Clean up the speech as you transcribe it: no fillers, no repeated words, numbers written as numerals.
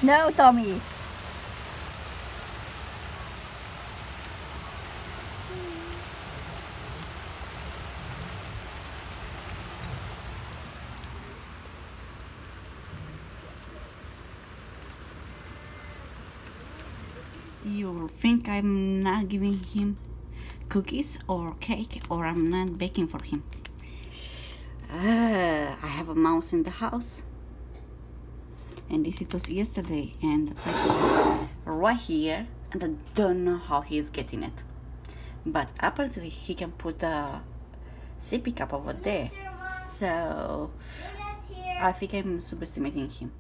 No, Tommy. You think I'm not giving him cookies or cake, or I'm not baking for him? I have a mouse in the house, and this it was yesterday, and it was right here, and I don't know how he's getting it. But apparently he can put a sippy cup over there, so I think I'm subestimating him.